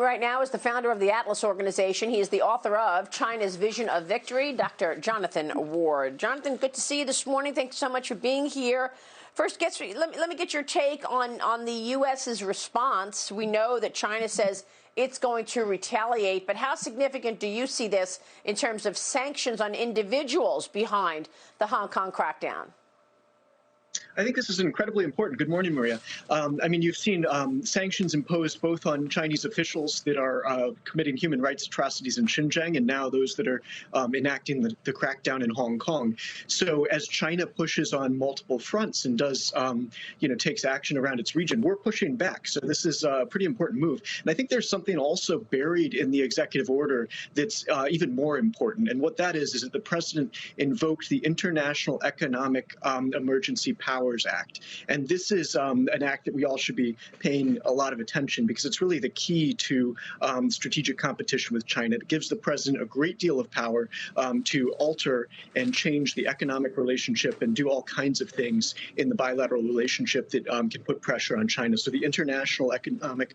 right now is the founder of the Atlas organization. He is the author of China's Vision of Victory, Dr. Jonathan Ward. Jonathan, good to see you this morning. Thanks so much for being here. First, let me get your take on the U.S.'s response. We know that China says it's going to retaliate, but how significant do you see this in terms of sanctions on individuals behind the Hong Kong crackdown? I think this is incredibly important. Good morning, Maria. I mean, you've seen sanctions imposed both on Chinese officials that are committing human rights atrocities in Xinjiang and now those that are enacting the crackdown in Hong Kong. So as China pushes on multiple fronts and does, takes action around its region, we're pushing back. So this is a pretty important move. And I think there's something also buried in the executive order that's even more important. And what that is that the president invoked the International Economic Emergency Powers Act. And this is an act that we all should be paying a lot of attention because it's really the key to strategic competition with China. It gives the president a great deal of power to alter and change the economic relationship and do all kinds of things in the bilateral relationship that can put pressure on China. So the International Economic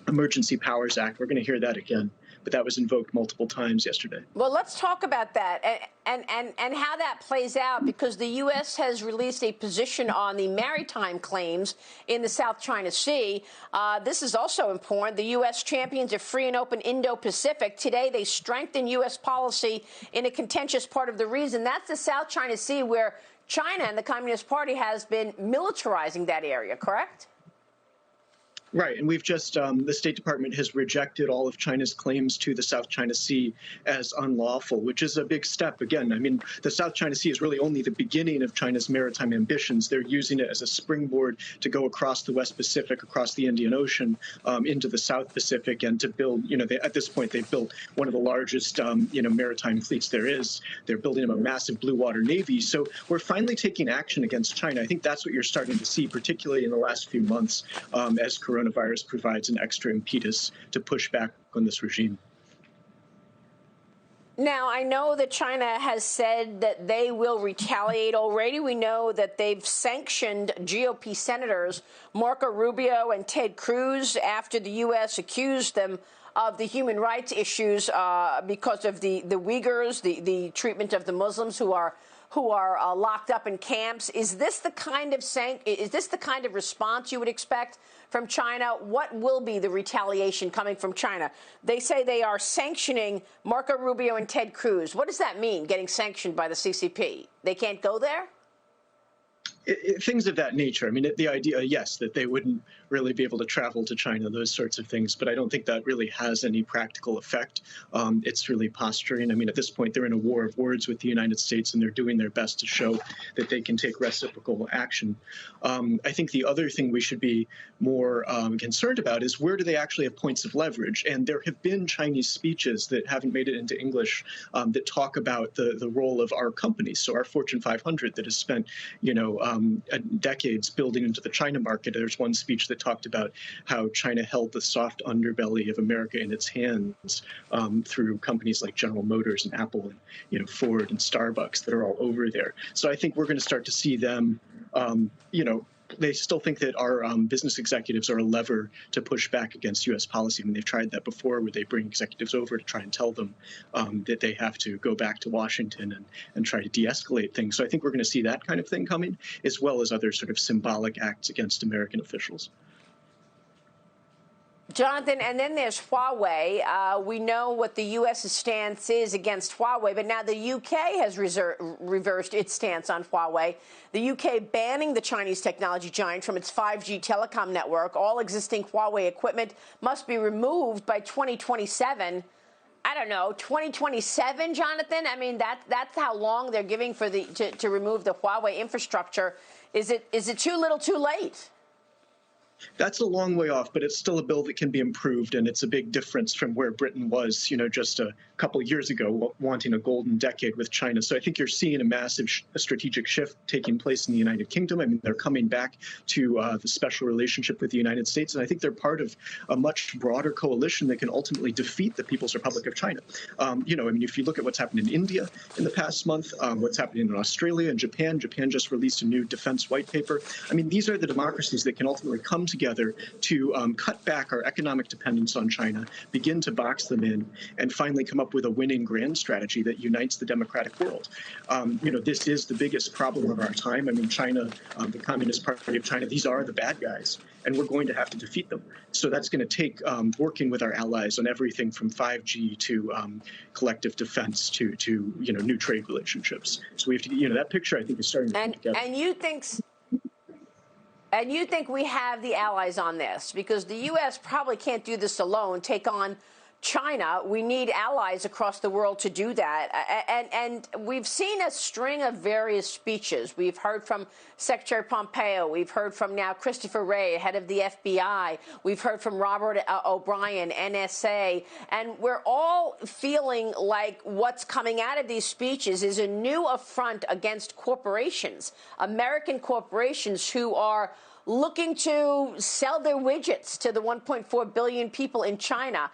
Emergency Powers Act, we're going to hear that again. But that was invoked multiple times yesterday. Well, let's talk about that and how that plays out, because the U.S. has released a position on the maritime claims in the South China Sea. This is also important. The U.S. champions a free and open Indo-Pacific. Today, they strengthen U.S. policy in a contentious part of the region. That's the South China Sea, where China and the Communist Party has been militarizing that area, correct? Right. And we've just, the State Department has rejected all of China's claims to the South China Sea as unlawful, which is a big step. Again, I mean, the South China Sea is really only the beginning of China's maritime ambitions. They're using it as a springboard to go across the West Pacific, across the Indian Ocean, into the South Pacific, and to build, at this point, they've built one of the largest, maritime fleets there is. They're building a massive blue water navy. So we're finally taking action against China. I think that's what you're starting to see, particularly in the last few months, as coronavirus provides an extra impetus to push back on this regime. Now, I know that China has said that they will retaliate already. We know that they've sanctioned GOP senators Marco Rubio and Ted Cruz after the U.S. accused them of the human rights issues because of the Uyghurs, the treatment of the Muslims who are locked up in camps. Is this the kind of response you would expect from China? What will be the retaliation coming from China? They say they are sanctioning Marco Rubio and Ted Cruz. What does that mean, getting sanctioned by the CCP? They can't go there? Things of that nature. I mean, the idea, yes, that they wouldn't really be able to travel to China, those sorts of things. But I don't think that really has any practical effect. It's really posturing. I mean, at this point, they're in a war of words with the United States, and they're doing their best to show that they can take reciprocal action. I think the other thing we should be more concerned about is where do they actually have points of leverage? And there have been Chinese speeches that haven't made it into English that talk about the role of our companies. So our Fortune 500 that has spent, decades building into the China market. There's one speech that talked about how China held the soft underbelly of America in its hands through companies like General Motors and Apple and Ford and Starbucks that are all over there. So I think we're going to start to see them, they still think that our business executives are a lever to push back against U.S. policy. I mean, they've tried that before, where they bring executives over to try and tell them that they have to go back to Washington and try to de-escalate things. So I think we're going to see that kind of thing coming, as well as other sort of symbolic acts against American officials. Jonathan, and then there's Huawei. We know what the U.S.'s stance is against Huawei, but now the U.K. has reversed its stance on Huawei. The U.K. banning the Chinese technology giant from its 5G telecom network. All existing Huawei equipment must be removed by 2027. I don't know, 2027, Jonathan? I mean, that's how long they're giving for to remove the Huawei infrastructure. Is it too little, too late? That's a long way off, but it's still a bill that can be improved, and it's a big difference from where Britain was, just a couple of years ago, wanting a golden decade with China. So I think you're seeing a massive strategic shift taking place in the United Kingdom. I mean, they're coming back to the special relationship with the United States, and I think they're part of a much broader coalition that can ultimately defeat the People's Republic of China. If you look at what's happened in India in the past month, what's happening in Australia and Japan. Japan just released a new defense white paper. I mean, these are the democracies that can ultimately come together to cut back our economic dependence on China, begin to box them in, and finally come up with a winning grand strategy that unites the democratic world. This is the biggest problem of our time. I mean, China, the Communist Party of China, these are the bad guys, and we're going to have to defeat them. So that's going to take working with our allies on everything from 5G to collective defense to new trade relationships. So we have to, that picture I think is starting to come together. And you think we have the allies on this? Because the U.S. probably can't do this alone, take on China. We need allies across the world to do that. And we've seen a string of various speeches. We've heard from Secretary Pompeo. We've heard from now Christopher Wray, head of the FBI. We've heard from Robert O'Brien, NSA. And we're all feeling like what's coming out of these speeches is a new affront against corporations, American corporations who are looking to sell their widgets to the 1.4 billion people in China.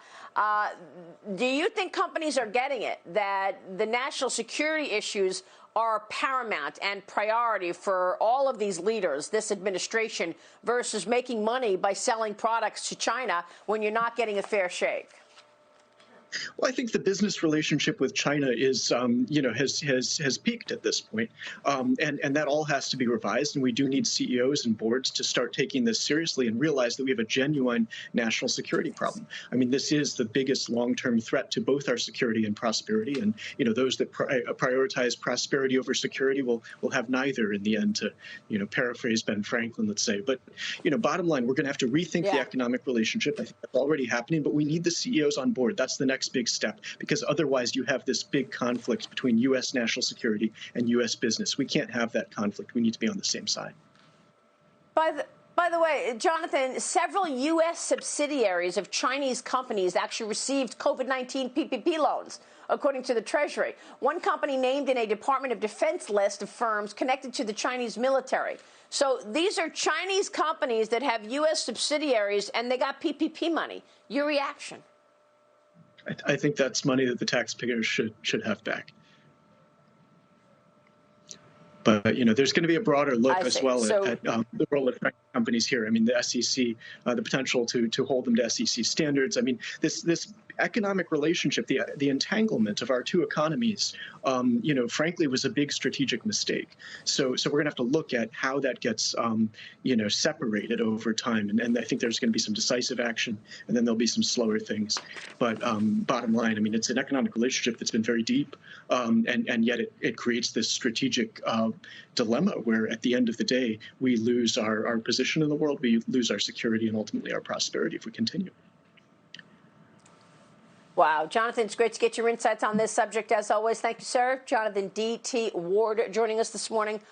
Do you think companies are getting it, that the national security issues are paramount and priority for all of these leaders, this administration, versus making money by selling products to China when you're not getting a fair shake? Well, I think the business relationship with China is, has peaked at this point, and that all has to be revised. And we do need CEOs and boards to start taking this seriously and realize that we have a genuine national security problem. I mean, this is the biggest long-term threat to both our security and prosperity. And those that prioritize prosperity over security will have neither in the end. To paraphrase Ben Franklin, let's say. But bottom line, we're going to have to rethink the economic relationship. I think that's already happening, but we need the CEOs on board. That's the next big step, because otherwise you have this big conflict between U.S. national security and U.S. business. We can't have that conflict. We need to be on the same side. By the way, Jonathan, several U.S. subsidiaries of Chinese companies actually received COVID-19 PPP loans, according to the Treasury. One company named in a Department of Defense list of firms connected to the Chinese military. So these are Chinese companies that have U.S. subsidiaries, and they got PPP money. Your reaction? I think that's money that the taxpayers should have back. But there's going to be a broader look as well at the role of companies here. I mean, the SEC, the potential to hold them to SEC standards. I mean, this economic relationship, the entanglement of our two economies, frankly, was a big strategic mistake. So we're going to have to look at how that gets, separated over time. And I think there's going to be some decisive action, and then there'll be some slower things. But bottom line, I mean, it's an economic relationship that's been very deep, and yet it creates this strategic dilemma where, at the end of the day, we lose our position in the world, we lose our security, and ultimately our prosperity if we continue. Wow. Jonathan, it's great to get your insights on this subject, as always. Thank you, sir. Jonathan D.T. Ward joining us this morning.